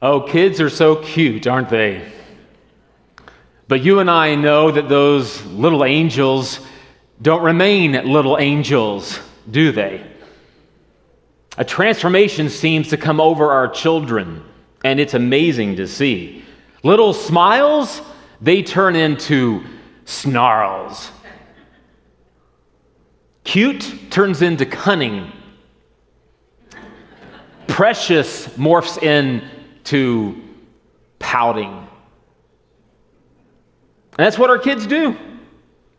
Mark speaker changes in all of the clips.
Speaker 1: Oh, kids are so cute, aren't they? But you and I know that those little angels don't remain little angels, do they? A transformation seems to come over our children, and it's amazing to see. Little smiles, they turn into snarls. Cute turns into cunning. Precious morphs into pouting. And that's what our kids do.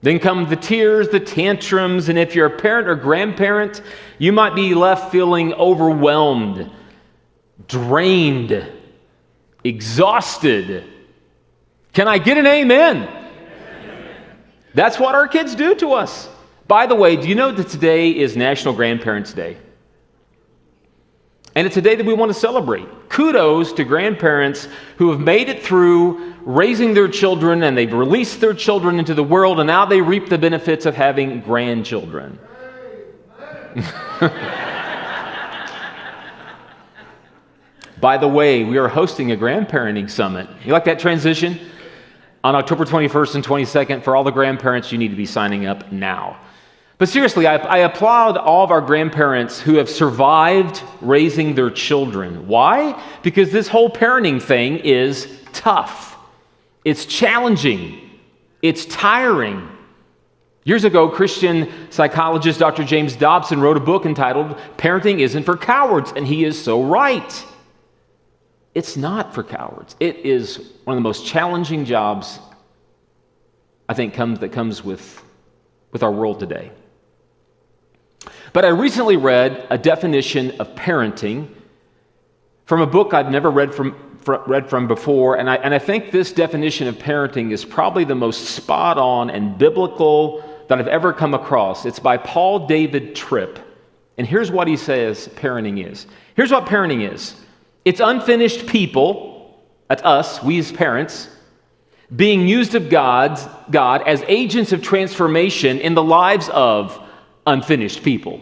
Speaker 1: Then come the tears, the tantrums, and if you're a parent or grandparent, you might be left feeling overwhelmed, drained, exhausted. Can I get an amen? That's what our kids do to us. By the way, do you know that today is National Grandparents' Day? And it's a day that we want to celebrate. Kudos to grandparents who have made it through raising their children, and they've released their children into the world, and now they reap the benefits of having grandchildren. By the way, we are hosting a Grandparenting Summit. You like that transition? On October 21st and 22nd, for all the grandparents, you need to be signing up now. But seriously, I applaud all of our grandparents who have survived raising their children. Why? Because this whole parenting thing is tough. It's challenging. It's tiring. Years ago, Christian psychologist Dr. James Dobson wrote a book entitled Parenting Isn't for Cowards, and he is so right. It's not for cowards. It is one of the most challenging jobs, I think, that comes with our world today. But I recently read a definition of parenting from a book I've never read from before, and I think this definition of parenting is probably the most spot on and biblical that I've ever come across. It's by Paul David Tripp, and here's what he says parenting is. Here's what parenting is. It's unfinished people, that's us, we as parents, being used of God as agents of transformation in the lives of unfinished people.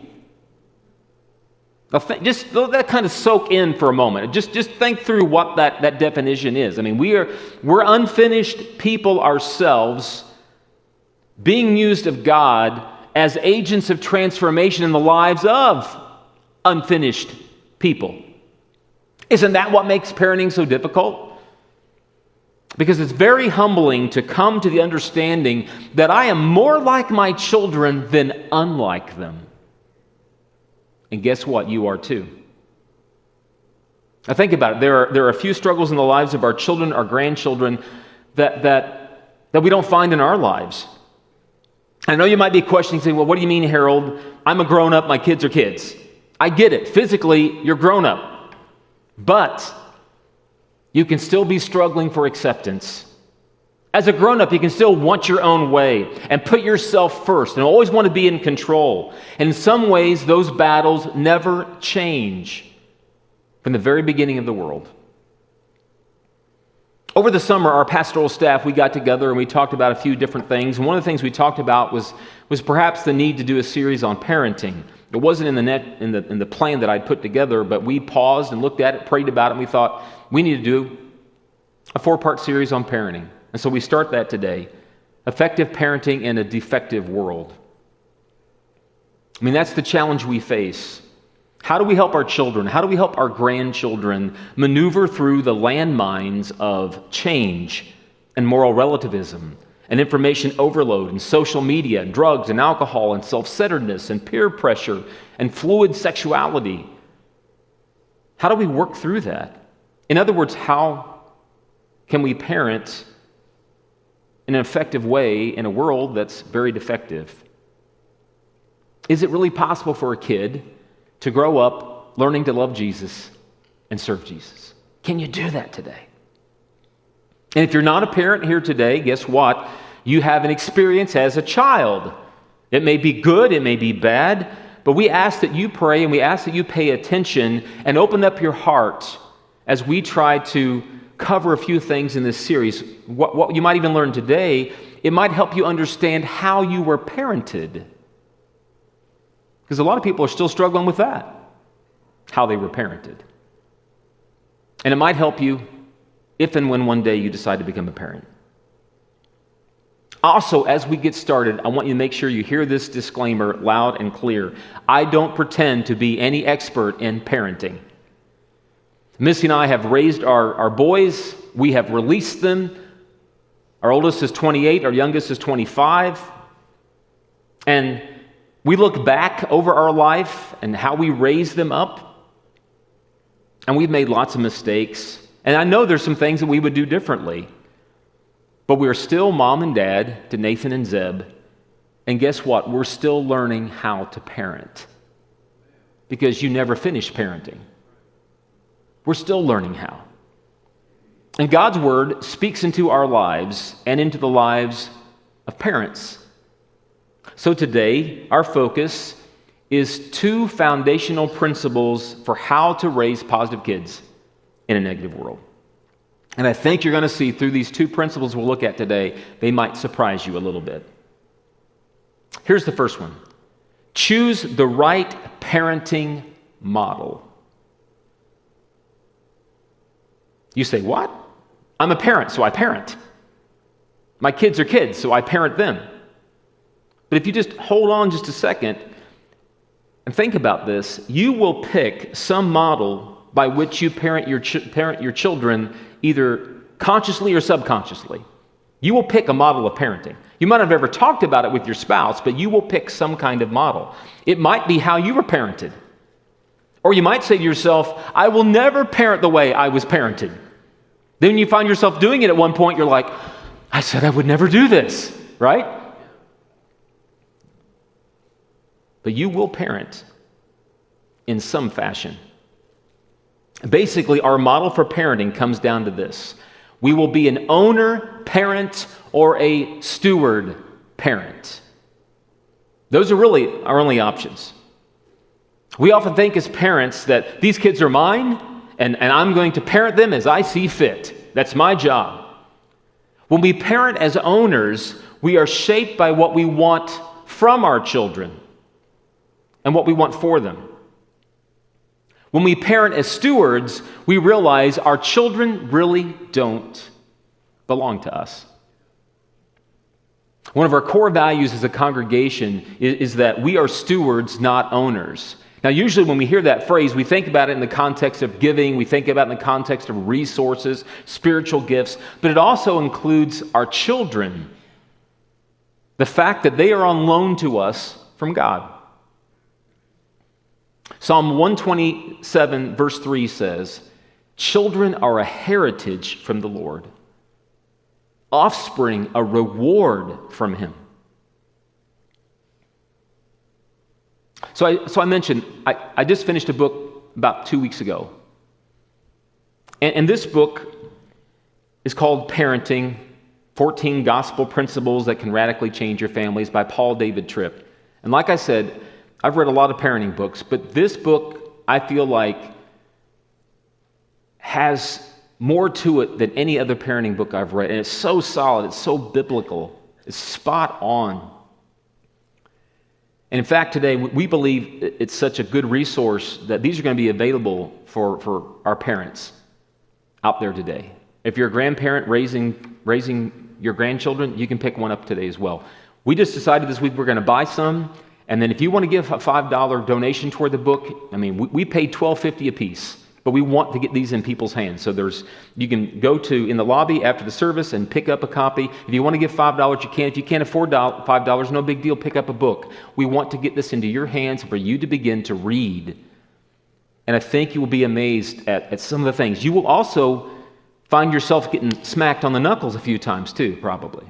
Speaker 1: Now, just let that kind of soak in for a moment. Just think through what that definition is. I mean, we're unfinished people ourselves, being used of God as agents of transformation in the lives of unfinished people. Isn't that what makes parenting so difficult? Because it's very humbling to come to the understanding that I am more like my children than unlike them. And guess what? You are too. Now think about it. There are a few struggles in the lives of our children, our grandchildren, that we don't find in our lives. I know you might be questioning, saying, well, what do you mean, Harold? I'm a grown-up, my kids are kids. I get it. Physically, you're grown-up. But you can still be struggling for acceptance. As a grown-up, you can still want your own way and put yourself first and always want to be in control. And in some ways, those battles never change from the very beginning of the world. Over the summer, our pastoral staff, we got together and we talked about a few different things. And one of the things we talked about was perhaps the need to do a series on parenting. It wasn't in the plan that I'd put together, but we paused and looked at it, prayed about it, and we thought we need to do a 4-part series on parenting. And so we start that today. Effective parenting in a defective world. I mean, that's the challenge we face. How do we help our children? How do we help our grandchildren maneuver through the landmines of change and moral relativism and information overload and social media and drugs and alcohol and self-centeredness and peer pressure and fluid sexuality? How do we work through that? In other words, how can we parent in an effective way in a world that's very defective? Is it really possible for a kid to grow up learning to love Jesus and serve Jesus? Can you do that today? And if you're not a parent here today, guess what? You have an experience as a child. It may be good, it may be bad, but we ask that you pray and we ask that you pay attention and open up your heart as we try to cover a few things in this series. What you might even learn today, it might help you understand how you were parented. Because a lot of people are still struggling with that, how they were parented. And it might help you if and when one day you decide to become a parent. Also, as we get started, I want you to make sure you hear this disclaimer loud and clear. I don't pretend to be any expert in parenting. Missy and I have raised our boys. We have released them. Our oldest is 28. Our youngest is 25. And we look back over our life and how we raised them up. And we've made lots of mistakes. And I know there's some things that we would do differently. But we're still mom and dad to Nathan and Zeb. And guess what? We're still learning how to parent. Because you never finish parenting. We're still learning how. And God's Word speaks into our lives and into the lives of parents. So today, our focus is 2 foundational principles for how to raise positive kids in a negative world. And I think you're going to see through these 2 principles we'll look at today, they might surprise you a little bit. Here's the first one. Choose the right parenting model. You say, what? I'm a parent, so I parent. My kids are kids, so I parent them. But if you just hold on just a second and think about this, you will pick some model by which you parent your children either consciously or subconsciously. You will pick a model of parenting. You might not have ever talked about it with your spouse, but you will pick some kind of model. It might be how you were parented. Or you might say to yourself, I will never parent the way I was parented. Then you find yourself doing it at one point, you're like, I said I would never do this, right? But you will parent in some fashion. Basically, our model for parenting comes down to this. We will be an owner parent or a steward parent. Those are really our only options. We often think as parents that these kids are mine and I'm going to parent them as I see fit. That's my job. When we parent as owners, we are shaped by what we want from our children and what we want for them. When we parent as stewards, we realize our children really don't belong to us. One of our core values as a congregation is that we are stewards, not owners. Now, usually when we hear that phrase, we think about it in the context of giving, we think about it in the context of resources, spiritual gifts, but it also includes our children. The fact that they are on loan to us from God. Psalm 127, verse 3 says, children are a heritage from the Lord, offspring a reward from Him. So I mentioned, I just finished a book about 2 weeks ago. And this book is called Parenting, 14 Gospel Principles That Can Radically Change Your Families by Paul David Tripp. And like I said, I've read a lot of parenting books, but this book, I feel like, has more to it than any other parenting book I've read. And it's so solid, it's so biblical, it's spot on. And in fact, today, we believe it's such a good resource that these are going to be available for our parents out there today. If you're a grandparent raising your grandchildren, you can pick one up today as well. We just decided this week we're going to buy some. And then if you want to give a $5 donation toward the book, I mean, we pay $12.50 a piece, but we want to get these in people's hands. So you can go to in the lobby after the service and pick up a copy. If you want to give $5, you can. If you can't afford $5, no big deal, pick up a book. We want to get this into your hands for you to begin to read. And I think you will be amazed at some of the things. You will also find yourself getting smacked on the knuckles a few times too, probably.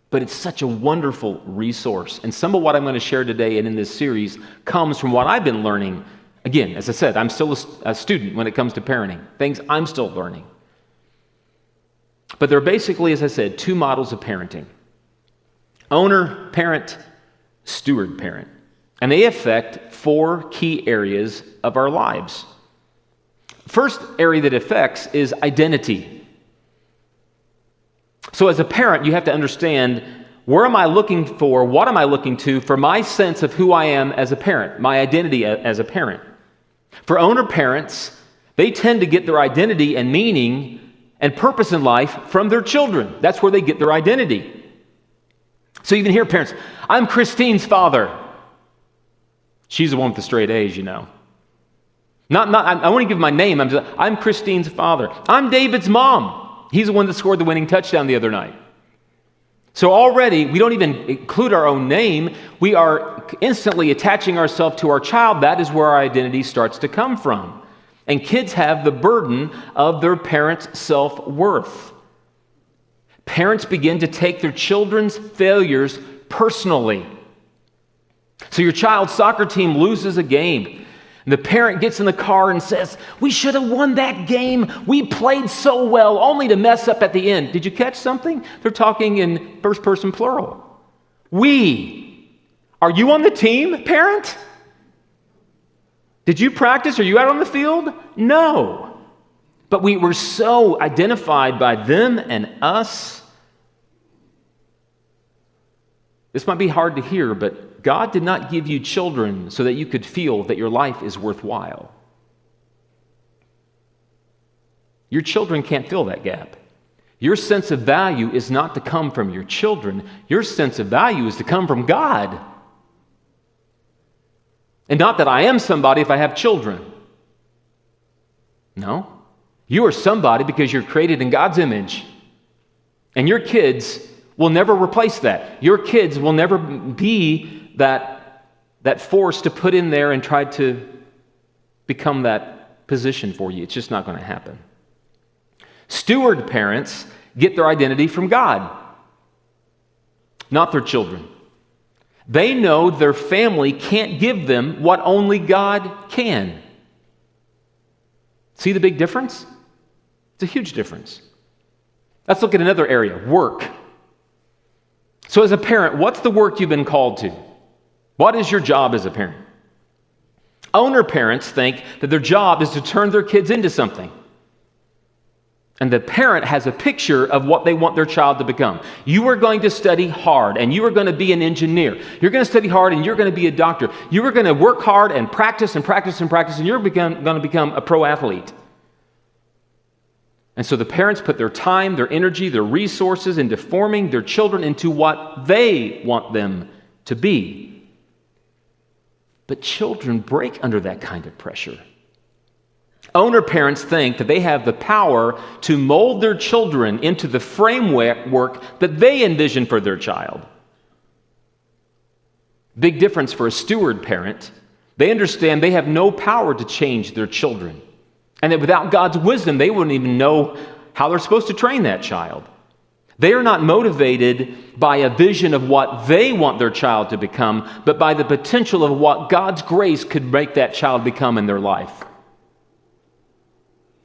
Speaker 1: But it's such a wonderful resource. And some of what I'm going to share today and in this series comes from what I've been learning. Again, as I said, I'm still a student when it comes to parenting. Things I'm still learning. But there are basically, as I said, 2 models of parenting. Owner parent, steward parent. And they affect 4 key areas of our lives. First area that affects is identity. So as a parent, you have to understand, where am I looking for, what am I looking to for my sense of who I am as a parent, my identity as a parent. For owner parents, They tend to get their identity and meaning and purpose in life from their children. That's where they get their identity. So you can hear parents, I'm Christine's father. She's the one with the straight A's, you know. I want to give my name. I'm Christine's father. I'm David's mom. He's the one that scored the winning touchdown the other night. So already, we don't even include our own name. We are instantly attaching ourselves to our child. That is where our identity starts to come from. And kids have the burden of their parents' self-worth. Parents begin to take their children's failures personally. So your child's soccer team loses a game. And the parent gets in the car and says, we should have won that game. We played so well, only to mess up at the end. Did you catch something? They're talking in first person plural. We. Are you on the team, parent? Did you practice? Are you out on the field? No. But we were so identified by them and us. This might be hard to hear, but God did not give you children so that you could feel that your life is worthwhile. Your children can't fill that gap. Your sense of value is not to come from your children. Your sense of value is to come from God. And not that I am somebody if I have children. No. You are somebody because you're created in God's image. And your kids will never replace that. Your kids will never be that force to put in there and try to become that position for you. It's just not going to happen. Steward parents get their identity from God, not their children. They know their family can't give them what only God can. See the big difference? It's a huge difference. Let's look at another area, work. So as a parent, what's the work you've been called to? What is your job as a parent? Owner parents think that their job is to turn their kids into something. And the parent has a picture of what they want their child to become. You are going to study hard, and you are going to be an engineer. You're going to study hard, and you're going to be a doctor. You are going to work hard and practice and practice and practice, and you're going to become a pro athlete. And so the parents put their time, their energy, their resources into forming their children into what they want them to be. But children break under that kind of pressure. Owner parents think that they have the power to mold their children into the framework that they envision for their child. Big difference for a steward parent. They understand they have no power to change their children. And that without God's wisdom, they wouldn't even know how they're supposed to train that child. They are not motivated by a vision of what they want their child to become, but by the potential of what God's grace could make that child become in their life.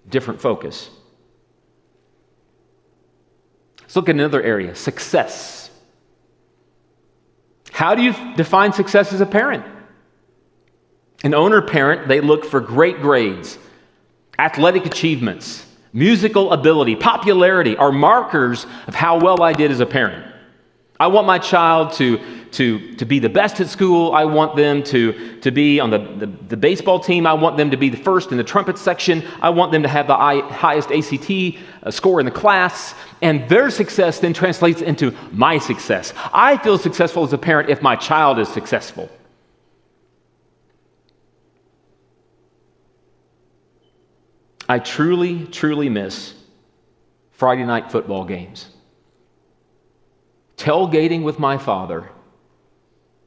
Speaker 1: Different focus. Let's look at another area, success. How do you define success as a parent? An owner parent, they look for great grades, athletic achievements, musical ability, popularity are markers of how well I did as a parent. I want my child to be the best at school. I want them to be on the baseball team. I want them to be the first in the trumpet section. I want them to have the highest ACT score in the class. And their success then translates into my success. I feel successful as a parent if my child is successful. I truly, truly miss Friday night football games. Tailgating with my father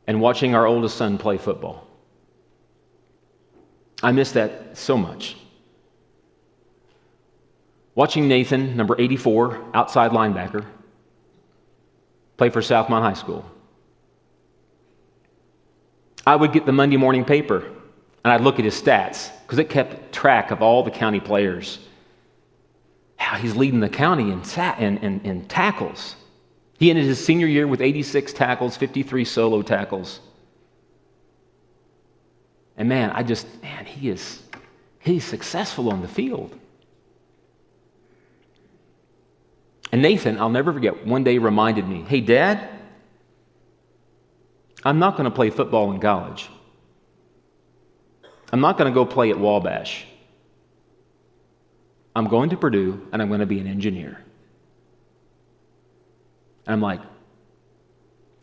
Speaker 1: and watching our oldest son play football. I miss that so much. Watching Nathan, number 84, outside linebacker, play for Southmont High School. I would get the Monday morning paper and I'd look at his stats because it kept track of all the county players. How he's leading the county in tackles. He ended his senior year with 86 tackles, 53 solo tackles. And he's successful on the field. And Nathan, I'll never forget, one day reminded me, hey, Dad, I'm not going to play football in college. I'm not going to go play at Wabash. I'm going to Purdue and I'm going to be an engineer. And I'm like,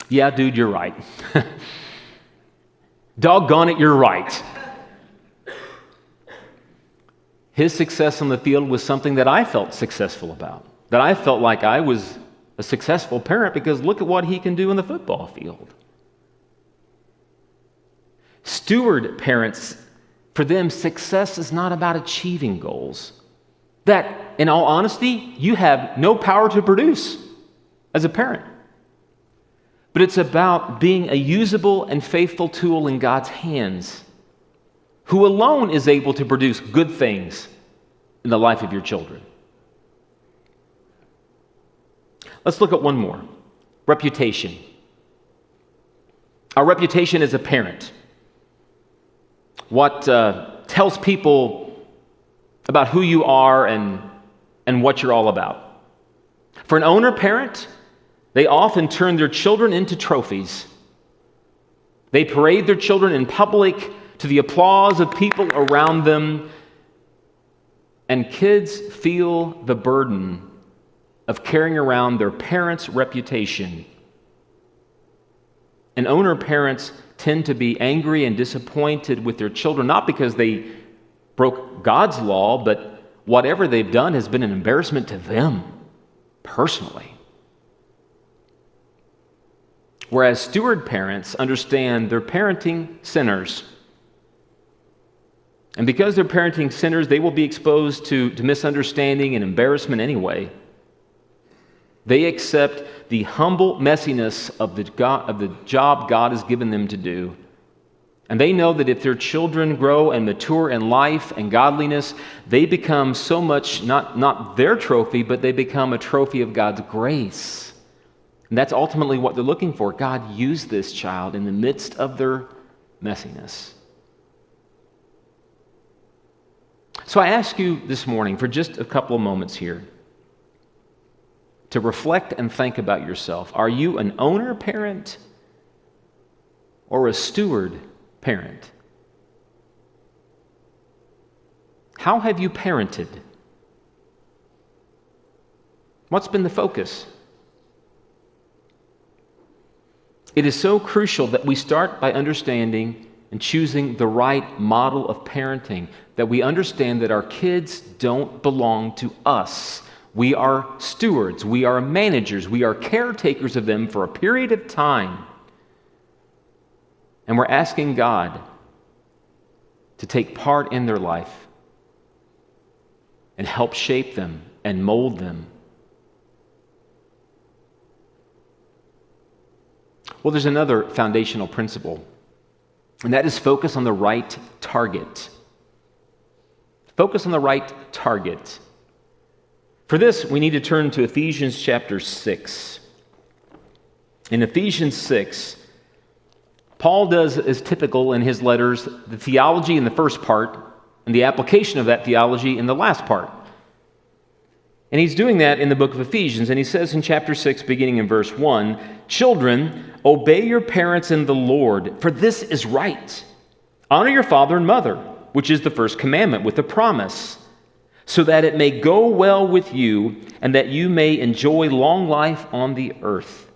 Speaker 1: yeah, dude, you're right. Doggone it, you're right. His success on the field was something that I felt successful about, that I felt like I was a successful parent because look at what he can do in the football field. Steward parents, for them, success is not about achieving goals that, in all honesty, you have no power to produce as a parent. But it's about being a usable and faithful tool in God's hands, who alone is able to produce good things in the life of your children. Let's look at one more. Reputation. Our reputation as a parent. What tells people about who you are and what you're all about. For an owner parent, they often turn their children into trophies. They parade their children in public to the applause of people around them, and kids feel the burden of carrying around their parents' reputation. And owner parents tend to be angry and disappointed with their children, not because they broke God's law, but whatever they've done has been an embarrassment to them personally. Whereas steward parents understand they're parenting sinners. And because they're parenting sinners, they will be exposed to misunderstanding and embarrassment anyway. They accept the humble messiness of the job God has given them to do. And they know that if their children grow and mature in life and godliness, they become so much, not their trophy, but they become a trophy of God's grace. And that's ultimately what they're looking for. God used this child in the midst of their messiness. So I ask you this morning for just a couple of moments here to reflect and think about yourself. Are you an owner parent or a steward parent? How have you parented? What's been the focus? It is so crucial that we start by understanding and choosing the right model of parenting, that we understand that our kids don't belong to us. We are stewards, we are managers, we are caretakers of them for a period of time. And we're asking God to take part in their life and help shape them and mold them. Well, there's another foundational principle, and that is focus on the right target. Focus on the right target. For this, we need to turn to Ephesians chapter 6. In Ephesians 6, Paul does as typical in his letters, the theology in the first part and the application of that theology in the last part. And he's doing that in the book of Ephesians, and he says in chapter 6, beginning in verse 1, "Children, obey your parents in the Lord, for this is right. Honor your father and mother, which is the first commandment with a promise, so that it may go well with you and that you may enjoy long life on the earth.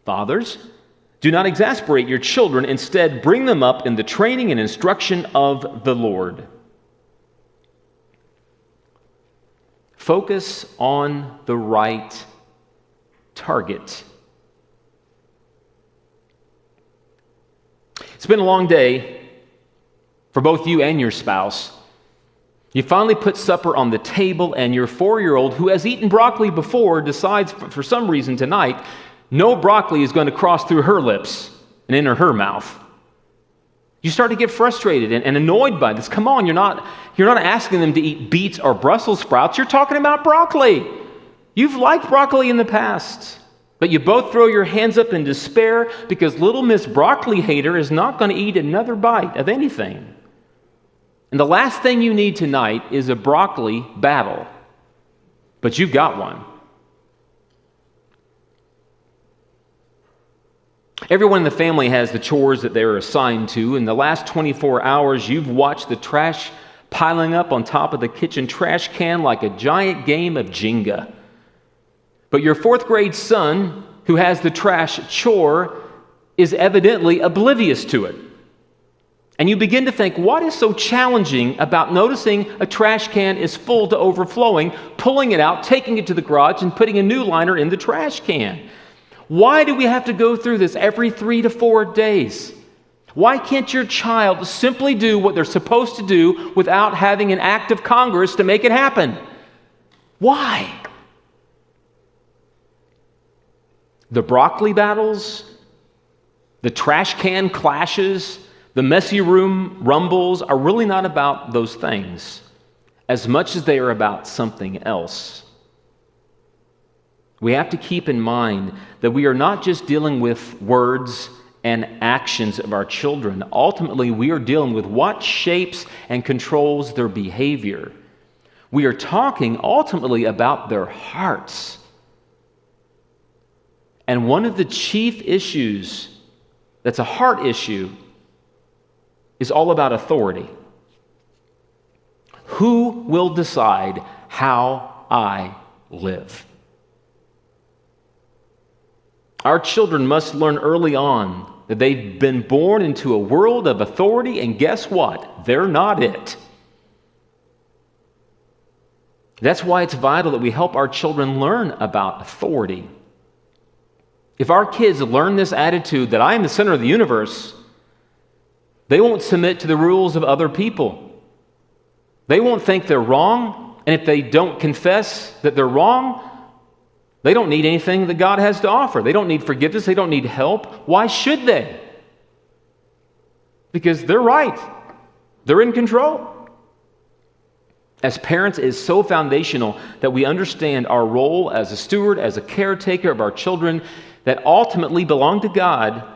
Speaker 1: Fathers, do not exasperate your children. Instead, bring them up in the training and instruction of the Lord." Focus on the right target. It's been a long day for both you and your spouse. You finally put supper on the table, and your 4-year-old, who has eaten broccoli before, decides for some reason tonight, no broccoli is going to cross through her lips and enter her mouth. You start to get frustrated and annoyed by this. Come on, you're not asking them to eat beets or Brussels sprouts. You're talking about broccoli. You've liked broccoli in the past, but you both throw your hands up in despair because little Miss Broccoli Hater is not going to eat another bite of anything. And the last thing you need tonight is a broccoli battle, but you've got one. Everyone in the family has the chores that they're assigned to. In the last 24 hours, you've watched the trash piling up on top of the kitchen trash can like a giant game of Jenga. But your fourth grade son, who has the trash chore, is evidently oblivious to it. And you begin to think, what is so challenging about noticing a trash can is full to overflowing, pulling it out, taking it to the garage, and putting a new liner in the trash can? Why do we have to go through this every 3 to 4 days? Why can't your child simply do what they're supposed to do without having an act of Congress to make it happen? Why? The broccoli battles, the trash can clashes, the messy room rumbles are really not about those things as much as they are about something else. We have to keep in mind that we are not just dealing with words and actions of our children. Ultimately, we are dealing with what shapes and controls their behavior. We are talking ultimately about their hearts. And one of the chief issues that's a heart issue is all about authority. Who will decide how I live? Our children must learn early on that they've been born into a world of authority, and guess what? They're not it. That's why it's vital that we help our children learn about authority. If our kids learn this attitude that I am the center of the universe, they won't submit to the rules of other people. They won't think they're wrong, and if they don't confess that they're wrong, they don't need anything that God has to offer. They don't need forgiveness. They don't need help. Why should they? Because they're right. They're in control. As parents, it is so foundational that we understand our role as a steward, as a caretaker of our children that ultimately belong to God,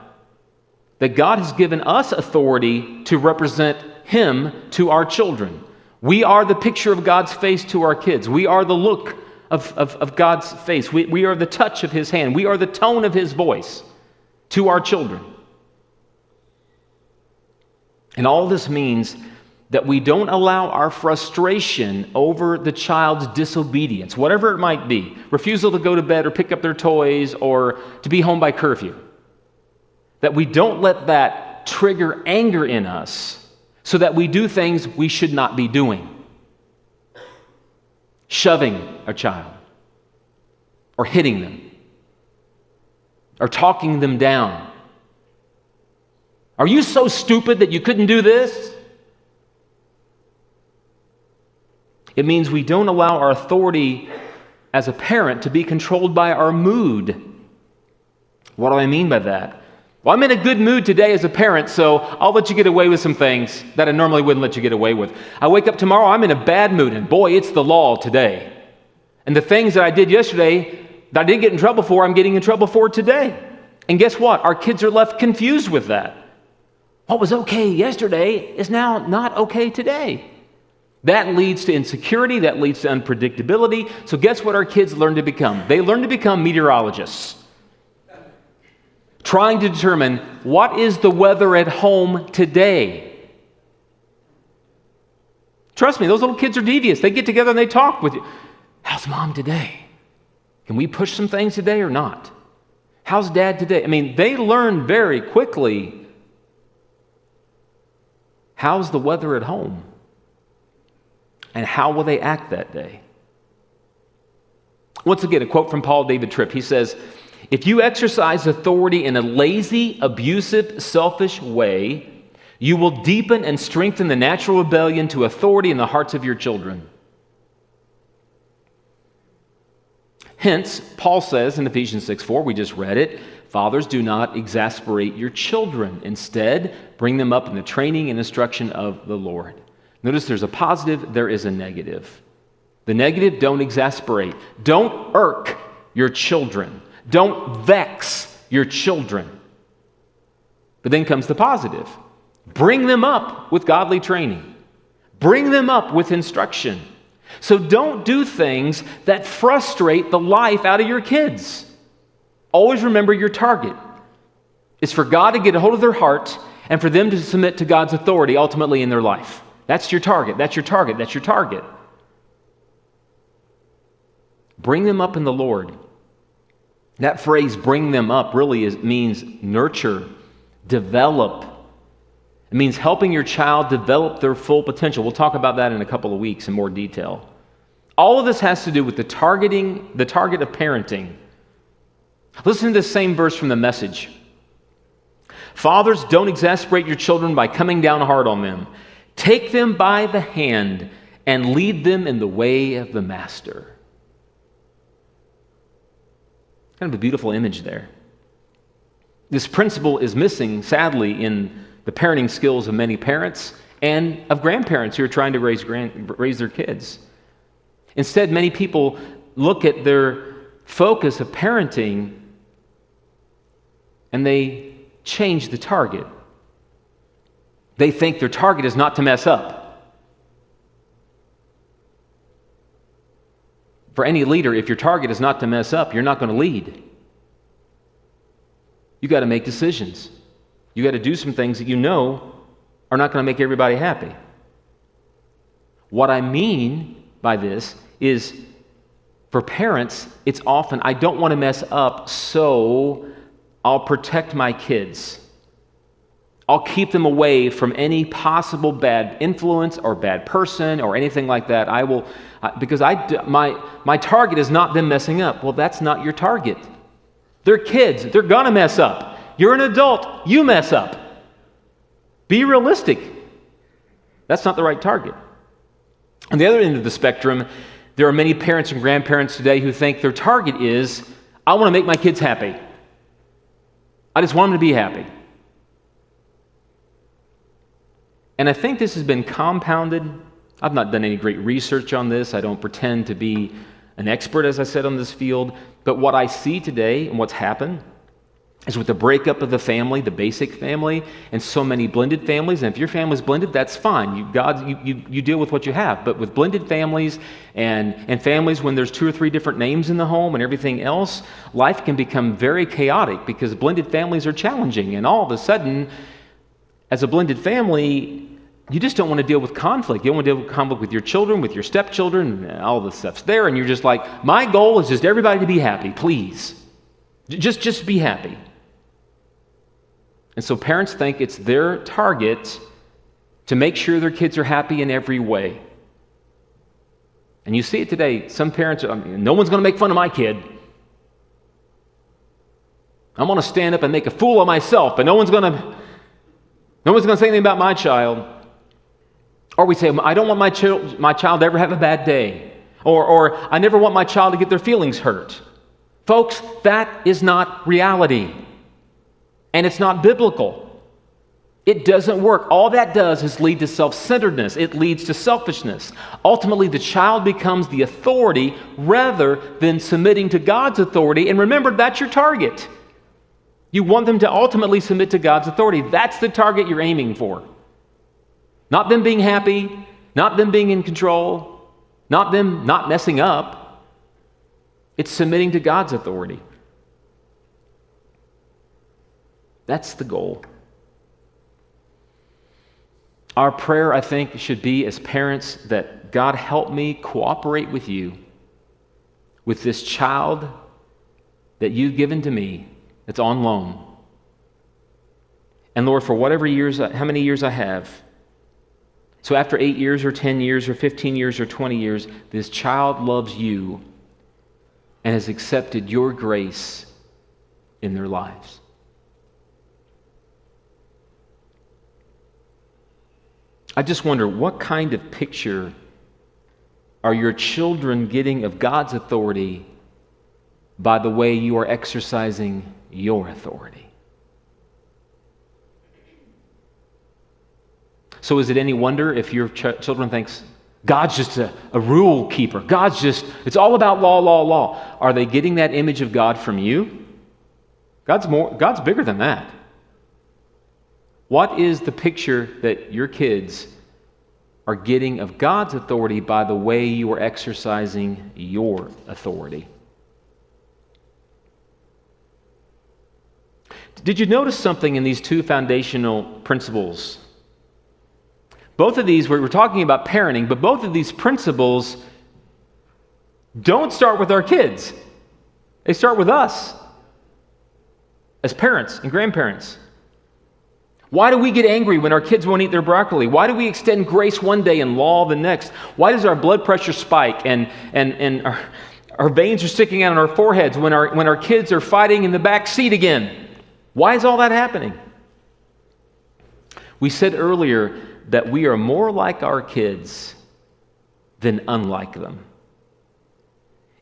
Speaker 1: that God has given us authority to represent Him to our children. We are the picture of God's face to our kids. We are the look of God's face. We are the touch of His hand. We are the tone of His voice to our children. And all this means that we don't allow our frustration over the child's disobedience, whatever it might be, refusal to go to bed or pick up their toys or to be home by curfew, that we don't let that trigger anger in us so that we do things we should not be doing. Shoving a child, or hitting them, or talking them down. Are you so stupid that you couldn't do this? It means we don't allow our authority as a parent to be controlled by our mood. What do I mean by that? Well, I'm in a good mood today as a parent, so I'll let you get away with some things that I normally wouldn't let you get away with. I wake up tomorrow, I'm in a bad mood, and boy, it's the law today. And the things that I did yesterday that I didn't get in trouble for, I'm getting in trouble for today. And guess what? Our kids are left confused with that. What was okay yesterday is now not okay today. That leads to insecurity, that leads to unpredictability. So guess what our kids learn to become? They learn to become meteorologists, trying to determine what is the weather at home today. Trust me, those little kids are devious. They get together and they talk with you. How's mom today? Can we push some things today or not? How's dad today? I mean, they learn very quickly. How's the weather at home? And how will they act that day? Once again, a quote from Paul David Tripp. He says, "If you exercise authority in a lazy, abusive, selfish way, you will deepen and strengthen the natural rebellion to authority in the hearts of your children." Hence, Paul says in Ephesians 6:4, we just read it, "Fathers, do not exasperate your children. Instead, bring them up in the training and instruction of the Lord." Notice there's a positive, there is a negative. The negative, don't exasperate. Don't irk your children. Don't vex your children. But then comes the positive. Bring them up with godly training. Bring them up with instruction. So don't do things that frustrate the life out of your kids. Always remember your target is for God to get a hold of their heart and for them to submit to God's authority ultimately in their life. That's your target. That's your target. That's your target. Bring them up in the Lord. That phrase, bring them up, really means nurture, develop. It means helping your child develop their full potential. We'll talk about that in a couple of weeks in more detail. All of this has to do with the target of parenting. Listen to this same verse from the Message. Fathers, don't exasperate your children by coming down hard on them. Take them by the hand and lead them in the way of the master. Kind of a beautiful image there. This principle is missing, sadly, in the parenting skills of many parents and of grandparents who are trying to raise their kids. Instead, many people look at their focus of parenting and they change the target. They think their target is not to mess up. For any leader, if your target is not to mess up, you're not going to lead. You got to make decisions. You got to do some things that you know are not going to make everybody happy. What I mean by this is, for parents, it's often, I don't want to mess up, so I'll protect my kids. I'll keep them away from any possible bad influence or bad person or anything like that. I will, because my target is not them messing up. Well, that's not your target. They're kids. They're going to mess up. You're an adult. You mess up. Be realistic. That's not the right target. On the other end of the spectrum, there are many parents and grandparents today who think their target is, I want to make my kids happy. I just want them to be happy. And I think this has been compounded. I've not done any great research on this. I don't pretend to be an expert, as I said, on this field. But what I see today and what's happened is with the breakup of the family, the basic family, and so many blended families. And if your family's blended, that's fine. You deal with what you have. But with blended families and families when there's 2 or 3 different names in the home and everything else, life can become very chaotic because blended families are challenging. And all of a sudden, as a blended family, you just don't want to deal with conflict. You don't want to deal with conflict with your children, with your stepchildren, and all the stuff's there. And you're just like, my goal is just everybody to be happy, please. Just be happy. And so parents think it's their target to make sure their kids are happy in every way. And you see it today. Some parents, no one's going to make fun of my kid. I'm going to stand up and make a fool of myself, but no one's going to say anything about my child. Or we say, I don't want my child to ever have a bad day. Or I never want my child to get their feelings hurt. Folks, that is not reality. And it's not biblical. It doesn't work. All that does is lead to self-centeredness. It leads to selfishness. Ultimately, the child becomes the authority rather than submitting to God's authority. And remember, that's your target. You want them to ultimately submit to God's authority. That's the target you're aiming for. Not them being happy, not them being in control, not them not messing up. It's submitting to God's authority. That's the goal. Our prayer, I think, should be as parents that God help me cooperate with you with this child that you've given to me that's on loan. And Lord, for whatever years, how many years I have, so after 8 years or 10 years or 15 years or 20 years, this child loves you and has accepted your grace in their lives. I just wonder, what kind of picture are your children getting of God's authority by the way you are exercising your authority? So is it any wonder if your children thinks God's just a rule keeper? It's all about law. Are they getting that image of God from you? God's bigger than that. What is the picture that your kids are getting of God's authority by the way you are exercising your authority? Did you notice something in these 2 foundational principles? both of these, we're talking about parenting, but both of these principles don't start with our kids. They start with us as parents and grandparents. Why do we get angry when our kids won't eat their broccoli? Why do we extend grace one day and law the next? Why does our blood pressure spike and our veins are sticking out on our foreheads when our kids are fighting in the back seat again? Why is all that happening? We said earlier that we are more like our kids than unlike them.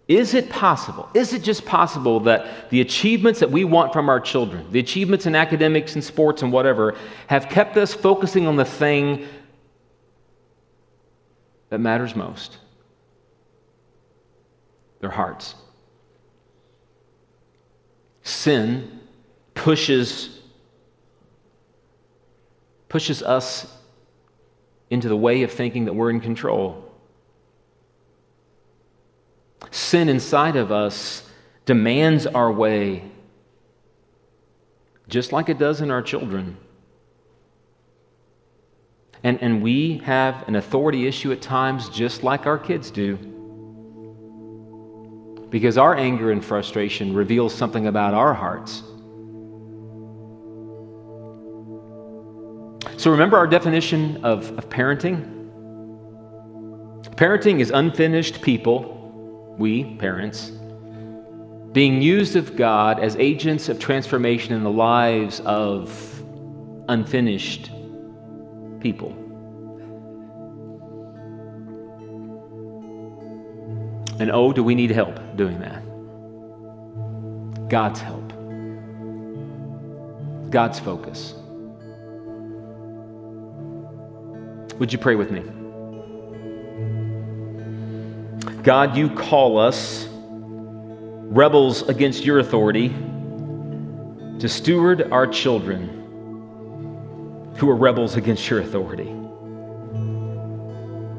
Speaker 1: Is it possible? Is it just possible that the achievements that we want from our children, the achievements in academics and sports and whatever, have kept us focusing on the thing that matters most? Their hearts. Sin pushes us into the way of thinking that we're in control. Sin inside of us demands our way, just like it does in our children. And we have an authority issue at times, just like our kids do. Because our anger and frustration reveals something about our hearts. So remember our definition of parenting? Parenting is unfinished people, we, parents, being used of God as agents of transformation in the lives of unfinished people. And oh, do we need help doing that? God's help. God's focus. Would you pray with me? God, you call us, rebels against your authority, to steward our children who are rebels against your authority.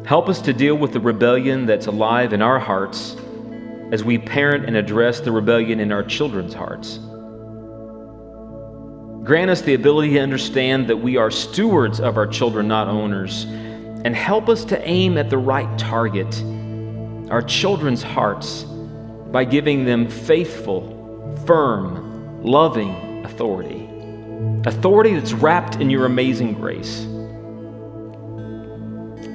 Speaker 1: Help us to deal with the rebellion that's alive in our hearts as we parent and address the rebellion in our children's hearts. Grant us the ability to understand that we are stewards of our children, not owners, and help us to aim at the right target, our children's hearts, by giving them faithful, firm, loving authority. Authority that's wrapped in your amazing grace.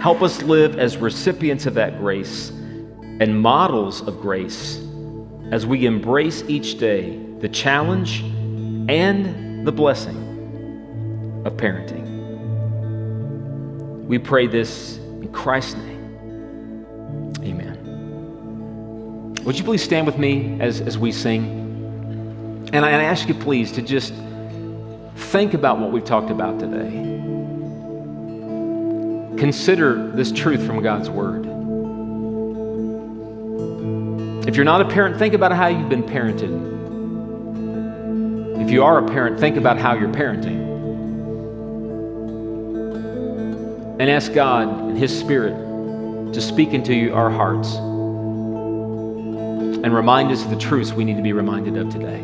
Speaker 1: Help us live as recipients of that grace and models of grace as we embrace each day the challenge and the blessing of parenting. We pray this in Christ's name. Amen. Would you please stand with me as we sing? And I ask you please to just think about what we've talked about today. Consider this truth from God's Word. If you're not a parent, think about how you've been parented. If you are a parent, think about how you're parenting. And ask God and His Spirit to speak into our hearts and remind us of the truths we need to be reminded of today.